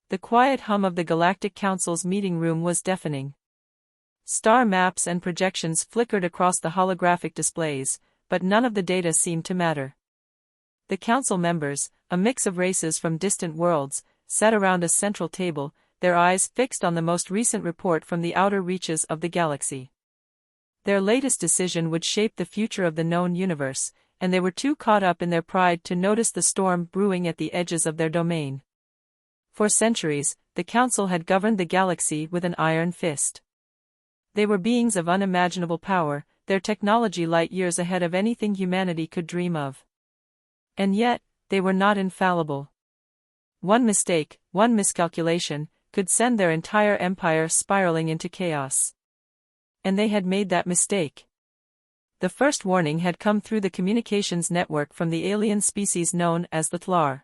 The quiet hum of the Galactic Council's meeting room was deafening. Star maps and projections flickered across the holographic displays, but none of the data seemed to matter. The council members, a mix of races from distant worlds, sat around a central table, their eyes fixed on the most recent report from the outer reaches of the galaxy. Their latest decision would shape the future of the known universe, and they were too caught up in their pride to notice the storm brewing at the edges of their domain. For centuries, the council had governed the galaxy with an iron fist. They were beings of unimaginable power, their technology light years ahead of anything humanity could dream of. And yet, they were not infallible. One mistake, one miscalculation, could send their entire empire spiraling into chaos. And they had made that mistake. The first warning had come through the communications network from the alien species known as the Tlar.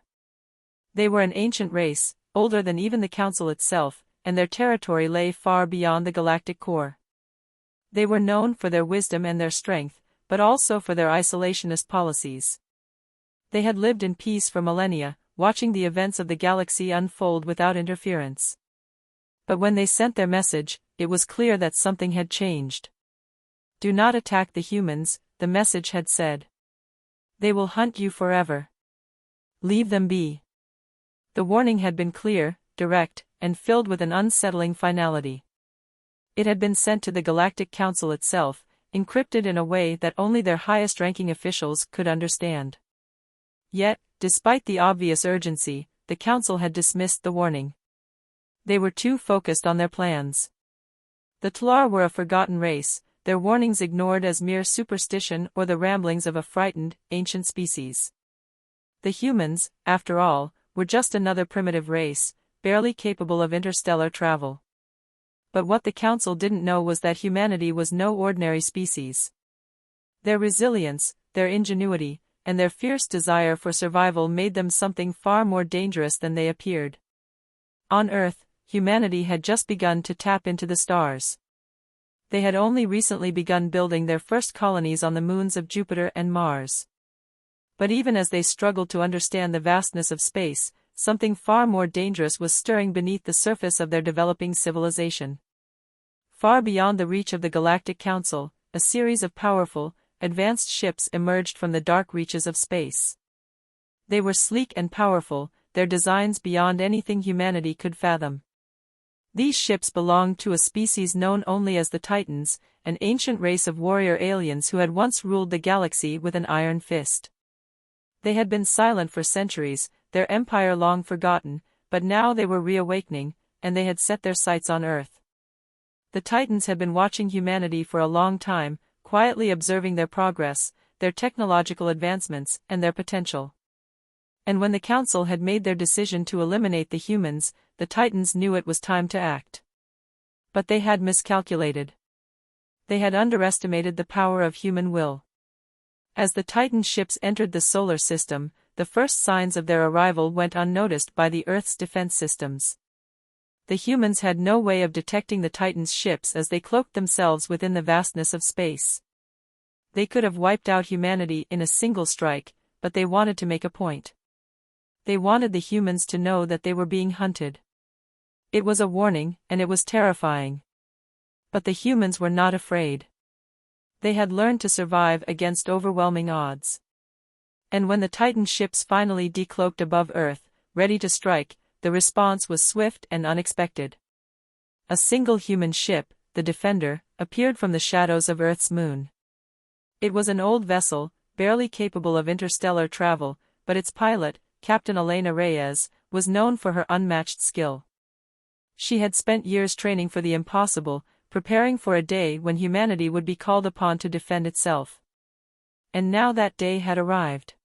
They were an ancient race, older than even the Council itself, and their territory lay far beyond the galactic core. They were known for their wisdom and their strength, but also for their isolationist policies. They had lived in peace for millennia, watching the events of the galaxy unfold without interference. But when they sent their message, it was clear that something had changed. Do not attack the humans, the message had said. They will hunt you forever. Leave them be. The warning had been clear, direct, and filled with an unsettling finality. It had been sent to the Galactic Council itself, encrypted in a way that only their highest-ranking officials could understand. Yet, despite the obvious urgency, the Council had dismissed the warning. They were too focused on their plans. The Tlar were a forgotten race, their warnings ignored as mere superstition or the ramblings of a frightened, ancient species. The humans, after all, were just another primitive race, barely capable of interstellar travel. But what the Council didn't know was that humanity was no ordinary species. Their resilience, their ingenuity, and their fierce desire for survival made them something far more dangerous than they appeared. On Earth, humanity had just begun to tap into the stars. They had only recently begun building their first colonies on the moons of Jupiter and Mars. But even as they struggled to understand the vastness of space, something far more dangerous was stirring beneath the surface of their developing civilization. Far beyond the reach of the Galactic Council, a series of powerful, advanced ships emerged from the dark reaches of space. They were sleek and powerful, their designs beyond anything humanity could fathom. These ships belonged to a species known only as the Titans, an ancient race of warrior aliens who had once ruled the galaxy with an iron fist. They had been silent for centuries, their empire long forgotten, but now they were reawakening, and they had set their sights on Earth. The Titans had been watching humanity for a long time, quietly observing their progress, their technological advancements, and their potential. And when the Council had made their decision to eliminate the humans, the Titans knew it was time to act. But they had miscalculated. They had underestimated the power of human will. As the Titan ships entered the solar system, the first signs of their arrival went unnoticed by the Earth's defense systems. The humans had no way of detecting the Titans' ships as they cloaked themselves within the vastness of space. They could have wiped out humanity in a single strike, but they wanted to make a point. They wanted the humans to know that they were being hunted. It was a warning, and it was terrifying. But the humans were not afraid. They had learned to survive against overwhelming odds. And when the Titan ships finally decloaked above Earth, ready to strike, the response was swift and unexpected. A single human ship, the Defender, appeared from the shadows of Earth's moon. It was an old vessel, barely capable of interstellar travel, but its pilot, Captain Elena Reyes, was known for her unmatched skill. She had spent years training for the impossible, preparing for a day when humanity would be called upon to defend itself. And now that day had arrived.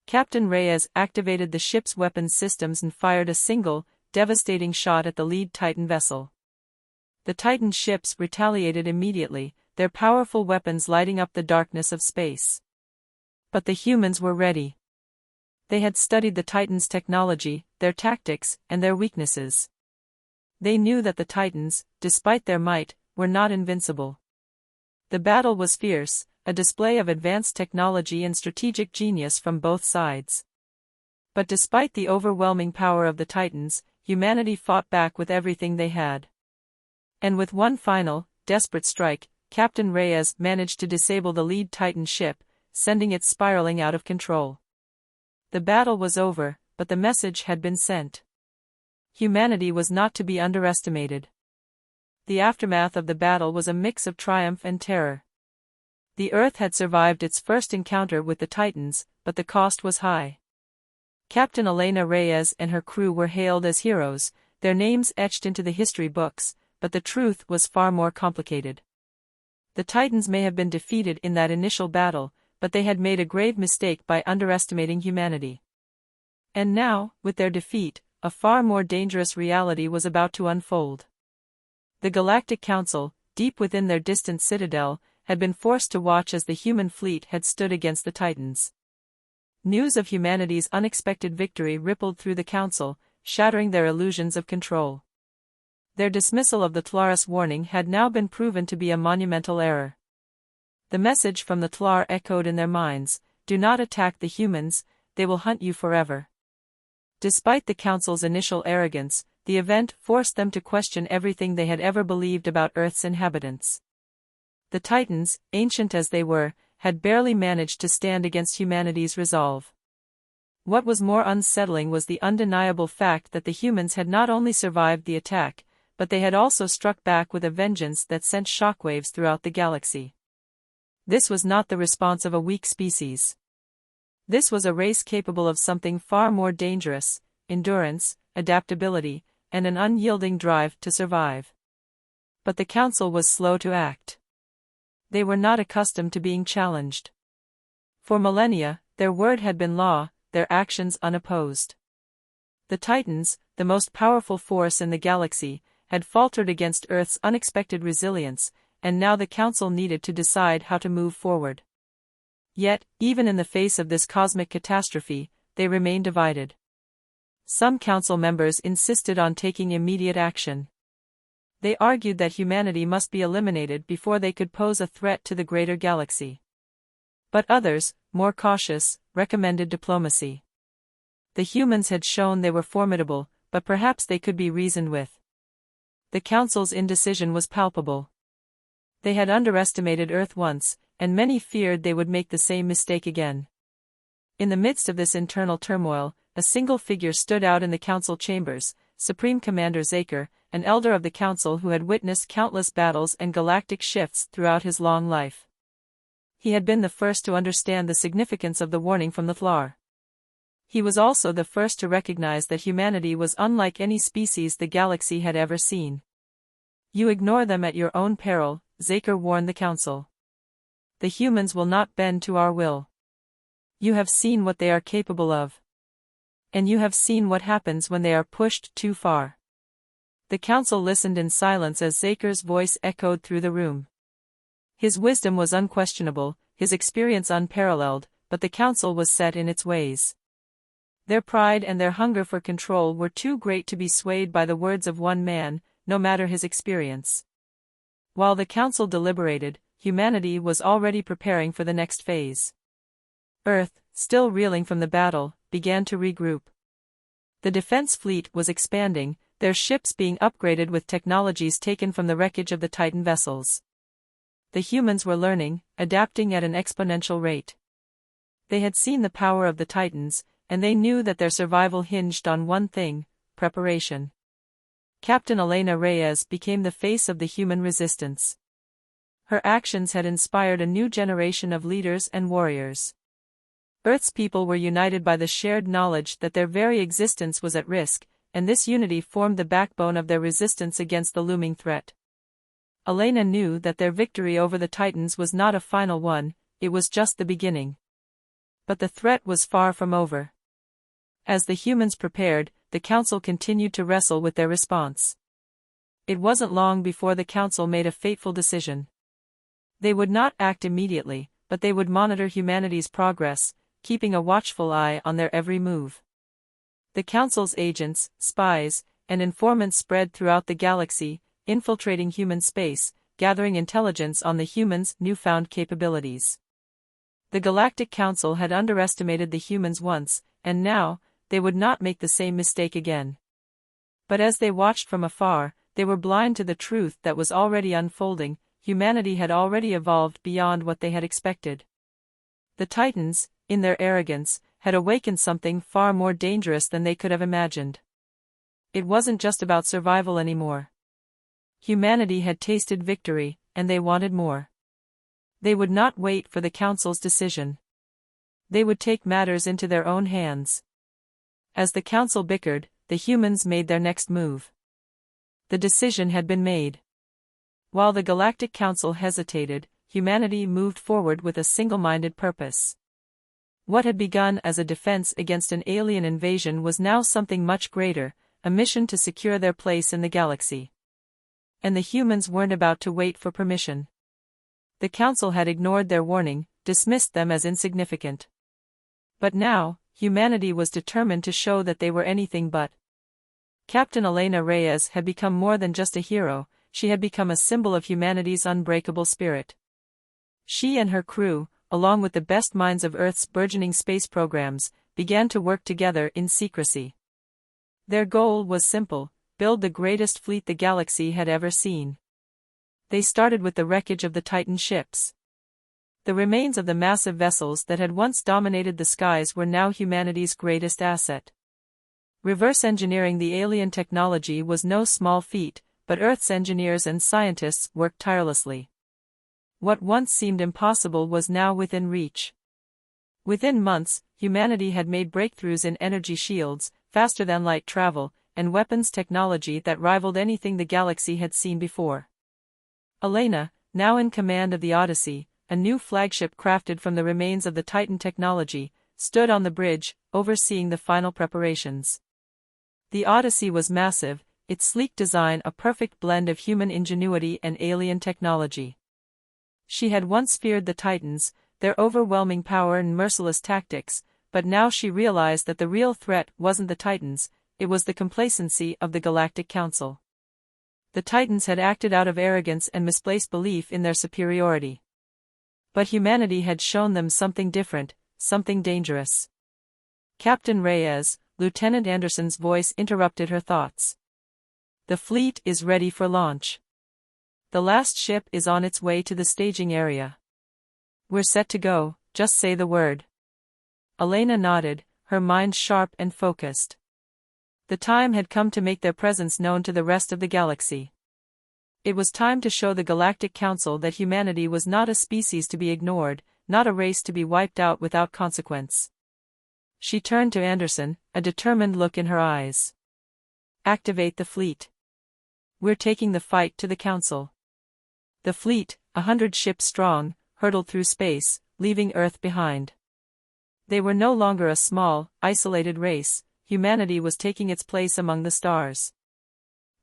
Captain Reyes activated the ship's weapons systems and fired a single, devastating shot at the lead Titan vessel. The Titan ships retaliated immediately, their powerful weapons lighting up the darkness of space. But the humans were ready. They had studied the Titans' technology, their tactics, and their weaknesses. They knew that the Titans, despite their might, were not invincible. The battle was fierce, a display of advanced technology and strategic genius from both sides. But despite the overwhelming power of the Titans, humanity fought back with everything they had. And with one final, desperate strike, Captain Reyes managed to disable the lead Titan ship, sending it spiraling out of control. The battle was over, but the message had been sent. Humanity was not to be underestimated. The aftermath of the battle was a mix of triumph and terror. The Earth had survived its first encounter with the Titans, but the cost was high. Captain Elena Reyes and her crew were hailed as heroes, their names etched into the history books, but the truth was far more complicated. The Titans may have been defeated in that initial battle, but they had made a grave mistake by underestimating humanity. And now, with their defeat, a far more dangerous reality was about to unfold. The Galactic Council, deep within their distant citadel, had been forced to watch as the human fleet had stood against the Titans. News of humanity's unexpected victory rippled through the Council, shattering their illusions of control. Their dismissal of the Tlaris warning had now been proven to be a monumental error. The message from the Tlar echoed in their minds: "Do not attack the humans, they will hunt you forever." Despite the Council's initial arrogance, the event forced them to question everything they had ever believed about Earth's inhabitants. The Titans, ancient as they were, had barely managed to stand against humanity's resolve. What was more unsettling was the undeniable fact that the humans had not only survived the attack, but they had also struck back with a vengeance that sent shockwaves throughout the galaxy. This was not the response of a weak species. This was a race capable of something far more dangerous: endurance, adaptability, and an unyielding drive to survive. But the Council was slow to act. They were not accustomed to being challenged. For millennia, their word had been law, their actions unopposed. The Titans, the most powerful force in the galaxy, had faltered against Earth's unexpected resilience, and now the Council needed to decide how to move forward. Yet, even in the face of this cosmic catastrophe, they remained divided. Some Council members insisted on taking immediate action. They argued that humanity must be eliminated before they could pose a threat to the greater galaxy. But others, more cautious, recommended diplomacy. The humans had shown they were formidable, but perhaps they could be reasoned with. The Council's indecision was palpable. They had underestimated Earth once, and many feared they would make the same mistake again. In the midst of this internal turmoil, a single figure stood out in the Council chambers: Supreme Commander Zaker, an elder of the Council who had witnessed countless battles and galactic shifts throughout his long life. He had been the first to understand the significance of the warning from the Tlar. He was also the first to recognize that humanity was unlike any species the galaxy had ever seen. "You ignore them at your own peril," Zaker warned the Council. "The humans will not bend to our will. You have seen what they are capable of. And you have seen what happens when they are pushed too far." The Council listened in silence as Zaker's voice echoed through the room. His wisdom was unquestionable, his experience unparalleled, but the Council was set in its ways. Their pride and their hunger for control were too great to be swayed by the words of one man, no matter his experience. While the Council deliberated, humanity was already preparing for the next phase. Earth, still reeling from the battle, began to regroup. The defense fleet was expanding, their ships being upgraded with technologies taken from the wreckage of the Titan vessels. The humans were learning, adapting at an exponential rate. They had seen the power of the Titans, and they knew that their survival hinged on one thing: preparation. Captain Elena Reyes became the face of the human resistance. Her actions had inspired a new generation of leaders and warriors. Earth's people were united by the shared knowledge that their very existence was at risk, and this unity formed the backbone of their resistance against the looming threat. Elena knew that their victory over the Titans was not a final one, it was just the beginning. But the threat was far from over. As the humans prepared, the Council continued to wrestle with their response. It wasn't long before the Council made a fateful decision. They would not act immediately, but they would monitor humanity's progress, keeping a watchful eye on their every move. The Council's agents, spies, and informants spread throughout the galaxy, infiltrating human space, gathering intelligence on the humans' newfound capabilities. The Galactic Council had underestimated the humans once, and now, they would not make the same mistake again. But as they watched from afar, they were blind to the truth that was already unfolding. Humanity had already evolved beyond what they had expected. The Titans, in their arrogance, had awakened something far more dangerous than they could have imagined. It wasn't just about survival anymore. Humanity had tasted victory, and they wanted more. They would not wait for the Council's decision. They would take matters into their own hands. As the Council bickered, the humans made their next move. The decision had been made. While the Galactic Council hesitated, humanity moved forward with a single-minded purpose. What had begun as a defense against an alien invasion was now something much greater, a mission to secure their place in the galaxy. And the humans weren't about to wait for permission. The Council had ignored their warning, dismissed them as insignificant. But now, humanity was determined to show that they were anything but. Captain Elena Reyes had become more than just a hero, she had become a symbol of humanity's unbreakable spirit. She and her crew, along with the best minds of Earth's burgeoning space programs, began to work together in secrecy. Their goal was simple: build the greatest fleet the galaxy had ever seen. They started with the wreckage of the Titan ships. The remains of the massive vessels that had once dominated the skies were now humanity's greatest asset. Reverse engineering the alien technology was no small feat, but Earth's engineers and scientists worked tirelessly. What once seemed impossible was now within reach. Within months, humanity had made breakthroughs in energy shields, faster-than-light travel, and weapons technology that rivaled anything the galaxy had seen before. Elena, now in command of the Odyssey, a new flagship crafted from the remains of the Titan technology, stood on the bridge, overseeing the final preparations. The Odyssey was massive, its sleek design a perfect blend of human ingenuity and alien technology. She had once feared the Titans, their overwhelming power and merciless tactics, but now she realized that the real threat wasn't the Titans, it was the complacency of the Galactic Council. The Titans had acted out of arrogance and misplaced belief in their superiority. But humanity had shown them something different, something dangerous. Captain Reyes, Lieutenant Anderson's voice interrupted her thoughts. The fleet is ready for launch. The last ship is on its way to the staging area. We're set to go, just say the word. Elena nodded, her mind sharp and focused. The time had come to make their presence known to the rest of the galaxy. It was time to show the Galactic Council that humanity was not a species to be ignored, not a race to be wiped out without consequence. She turned to Anderson, a determined look in her eyes. Activate the fleet. We're taking the fight to the Council. The fleet, 100 ships strong, hurtled through space, leaving Earth behind. They were no longer a small, isolated race, humanity was taking its place among the stars.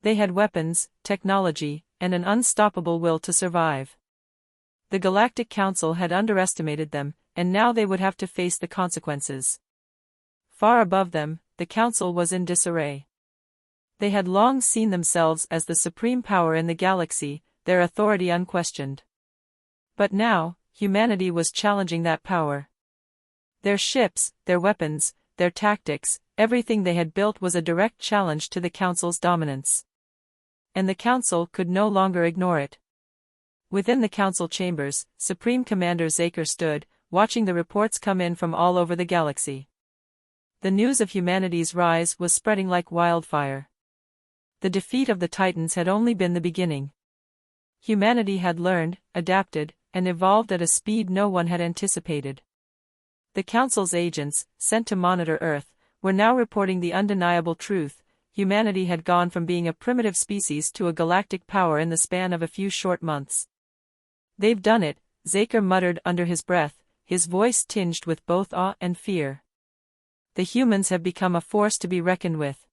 They had weapons, technology, and an unstoppable will to survive. The Galactic Council had underestimated them, and now they would have to face the consequences. Far above them, the Council was in disarray. They had long seen themselves as the supreme power in the galaxy, their authority unquestioned. But now, humanity was challenging that power. Their ships, their weapons, their tactics, everything they had built was a direct challenge to the Council's dominance. And the Council could no longer ignore it. Within the Council chambers, Supreme Commander Zaker stood, watching the reports come in from all over the galaxy. The news of humanity's rise was spreading like wildfire. The defeat of the Titans had only been the beginning. Humanity had learned, adapted, and evolved at a speed no one had anticipated. The Council's agents, sent to monitor Earth, were now reporting the undeniable truth: humanity had gone from being a primitive species to a galactic power in the span of a few short months. They've done it, Zaker muttered under his breath, his voice tinged with both awe and fear. The humans have become a force to be reckoned with.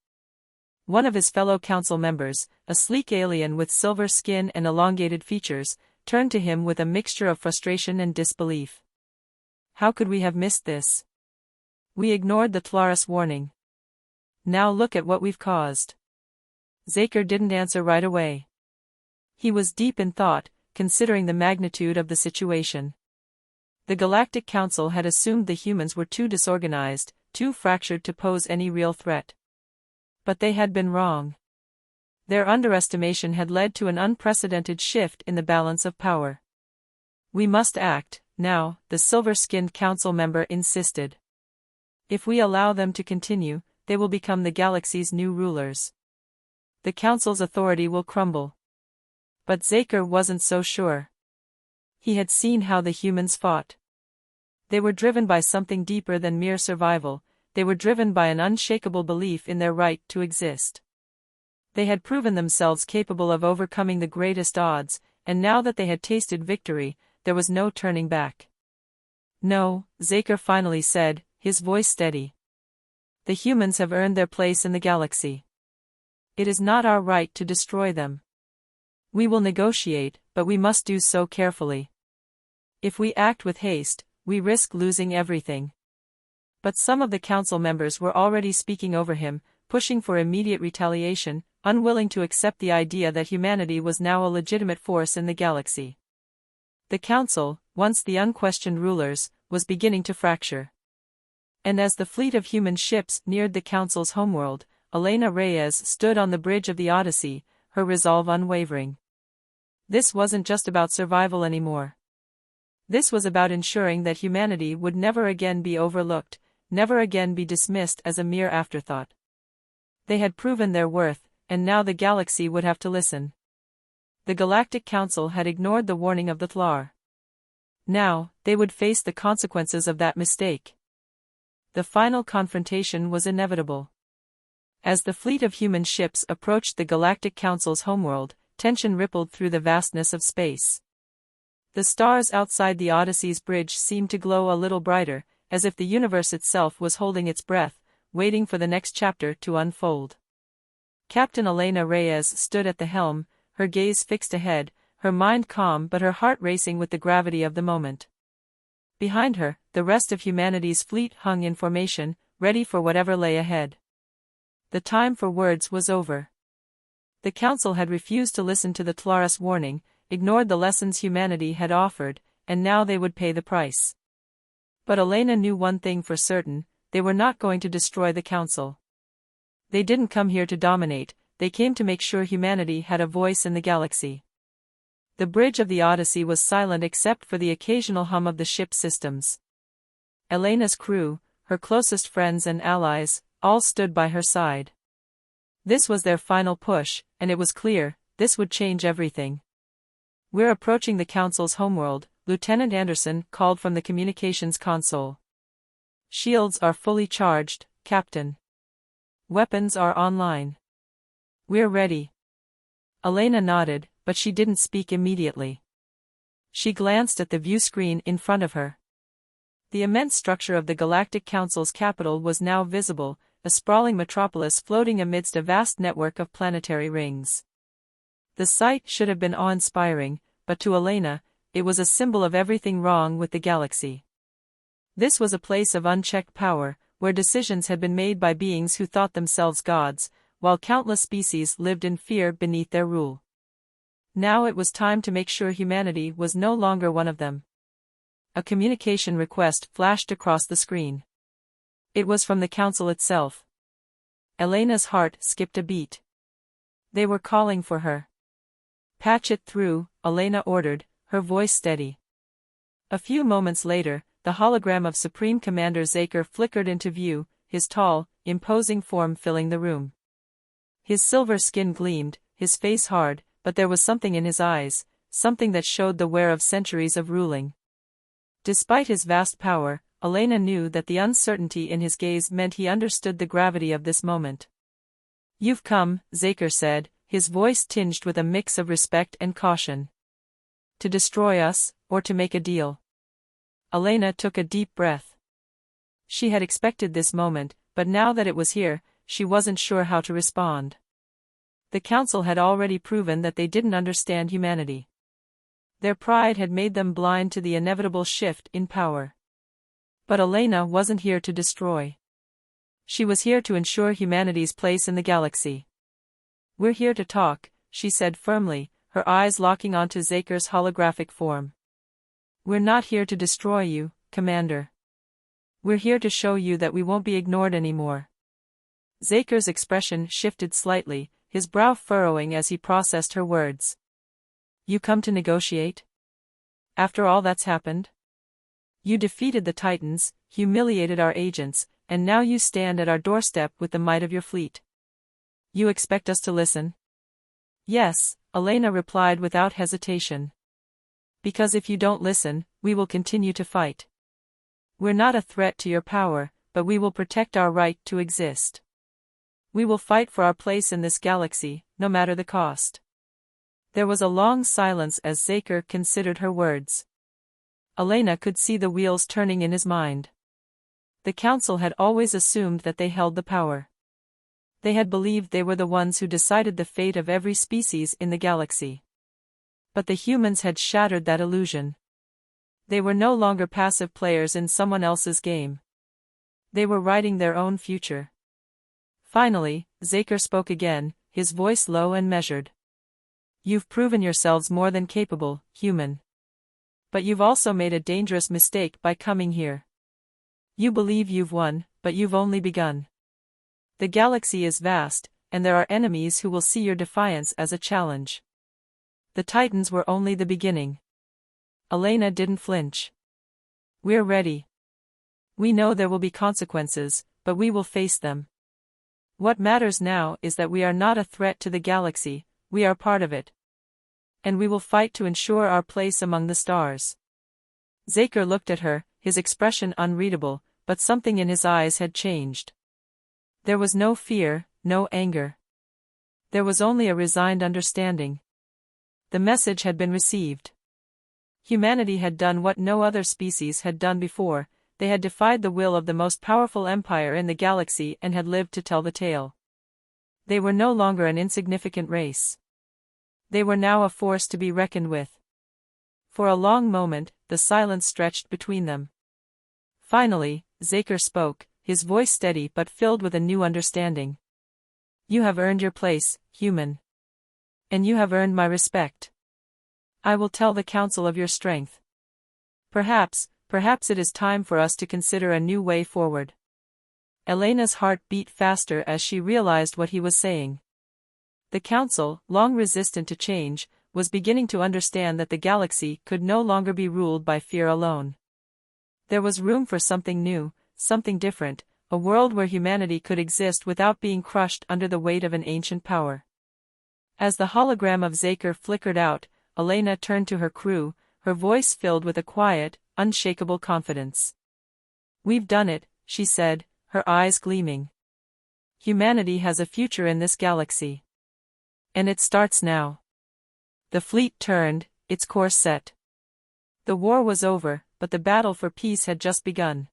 One of his fellow council members, a sleek alien with silver skin and elongated features, turned to him with a mixture of frustration and disbelief. How could we have missed this? We ignored the Tlaris warning. Now look at what we've caused. Zaker didn't answer right away. He was deep in thought, considering the magnitude of the situation. The Galactic Council had assumed the humans were too disorganized, too fractured to pose any real threat. But they had been wrong. Their underestimation had led to an unprecedented shift in the balance of power. "We must act, now," the silver-skinned council member insisted. "If we allow them to continue, they will become the galaxy's new rulers. The council's authority will crumble." But Zaker wasn't so sure. He had seen how the humans fought. They were driven by something deeper than mere survival. They were driven by an unshakable belief in their right to exist. They had proven themselves capable of overcoming the greatest odds, and now that they had tasted victory, there was no turning back. "No," Zaker finally said, his voice steady. "The humans have earned their place in the galaxy. It is not our right to destroy them. We will negotiate, but we must do so carefully. If we act with haste, we risk losing everything." But some of the council members were already speaking over him, pushing for immediate retaliation, unwilling to accept the idea that humanity was now a legitimate force in the galaxy. The council, once the unquestioned rulers, was beginning to fracture. And as the fleet of human ships neared the council's homeworld, Elena Reyes stood on the bridge of the Odyssey, her resolve unwavering. This wasn't just about survival anymore. This was about ensuring that humanity would never again be overlooked, never again be dismissed as a mere afterthought. They had proven their worth, and now the galaxy would have to listen. The Galactic Council had ignored the warning of the Thlar. Now, they would face the consequences of that mistake. The final confrontation was inevitable. As the fleet of human ships approached the Galactic Council's homeworld, tension rippled through the vastness of space. The stars outside the Odyssey's bridge seemed to glow a little brighter, as if the universe itself was holding its breath, waiting for the next chapter to unfold. Captain Elena Reyes stood at the helm, her gaze fixed ahead, her mind calm but her heart racing with the gravity of the moment. Behind her, the rest of humanity's fleet hung in formation, ready for whatever lay ahead. The time for words was over. The Council had refused to listen to the Tlaris warning, ignored the lessons humanity had offered, and now they would pay the price. But Elena knew one thing for certain: they were not going to destroy the Council. They didn't come here to dominate, they came to make sure humanity had a voice in the galaxy. The bridge of the Odyssey was silent except for the occasional hum of the ship's systems. Elena's crew, her closest friends and allies, all stood by her side. This was their final push, and it was clear, this would change everything. "We're approaching the Council's homeworld," Lieutenant Anderson called from the communications console. "Shields are fully charged, Captain. Weapons are online. We're ready." Elena nodded, but she didn't speak immediately. She glanced at the view screen in front of her. The immense structure of the Galactic Council's capital was now visible, a sprawling metropolis floating amidst a vast network of planetary rings. The sight should have been awe-inspiring, but to Elena, it was a symbol of everything wrong with the galaxy. This was a place of unchecked power, where decisions had been made by beings who thought themselves gods, while countless species lived in fear beneath their rule. Now it was time to make sure humanity was no longer one of them. A communication request flashed across the screen. It was from the Council itself. Elena's heart skipped a beat. They were calling for her. "Patch it through," Elena ordered, her voice steady. A few moments later, the hologram of Supreme Commander Zaker flickered into view, his tall, imposing form filling the room. His silver skin gleamed, his face hard, but there was something in his eyes, something that showed the wear of centuries of ruling. Despite his vast power, Elena knew that the uncertainty in his gaze meant he understood the gravity of this moment. "You've come," Zaker said, his voice tinged with a mix of respect and caution. "To destroy us, or to make a deal?" Elena took a deep breath. She had expected this moment, but now that it was here, she wasn't sure how to respond. The Council had already proven that they didn't understand humanity. Their pride had made them blind to the inevitable shift in power. But Elena wasn't here to destroy. She was here to ensure humanity's place in the galaxy. "We're here to talk," she said firmly, her eyes locking onto Zaker's holographic form. "We're not here to destroy you, Commander. We're here to show you that we won't be ignored anymore." Zaker's expression shifted slightly, his brow furrowing as he processed her words. You come to negotiate? After all that's happened? You defeated the Titans, humiliated our agents, and now you stand at our doorstep with the might of your fleet. You expect us to listen? Yes, Elena replied without hesitation. Because if you don't listen, we will continue to fight. We're not a threat to your power, but we will protect our right to exist. We will fight for our place in this galaxy, no matter the cost. There was a long silence as Zaker considered her words. Elena could see the wheels turning in his mind. The Council had always assumed that they held the power. They had believed they were the ones who decided the fate of every species in the galaxy. But the humans had shattered that illusion. They were no longer passive players in someone else's game. They were writing their own future. Finally, Zaker spoke again, his voice low and measured. You've proven yourselves more than capable, human. But you've also made a dangerous mistake by coming here. You believe you've won, but you've only begun. The galaxy is vast, and there are enemies who will see your defiance as a challenge. The Titans were only the beginning. Elena didn't flinch. We're ready. We know there will be consequences, but we will face them. What matters now is that we are not a threat to the galaxy, we are part of it. And we will fight to ensure our place among the stars. Zaker looked at her, his expression unreadable, but something in his eyes had changed. There was no fear, no anger. There was only a resigned understanding. The message had been received. Humanity had done what no other species had done before, they had defied the will of the most powerful empire in the galaxy and had lived to tell the tale. They were no longer an insignificant race. They were now a force to be reckoned with. For a long moment, the silence stretched between them. Finally, Zaker spoke, his voice steady but filled with a new understanding. You have earned your place, human. And you have earned my respect. I will tell the Council of your strength. Perhaps it is time for us to consider a new way forward. Elena's heart beat faster as she realized what he was saying. The Council, long resistant to change, was beginning to understand that the galaxy could no longer be ruled by fear alone. There was room for something new, something different, a world where humanity could exist without being crushed under the weight of an ancient power. As the hologram of Zaker flickered out, Elena turned to her crew, her voice filled with a quiet, unshakable confidence. We've done it, she said, her eyes gleaming. Humanity has a future in this galaxy. And it starts now. The fleet turned, its course set. The war was over, but the battle for peace had just begun.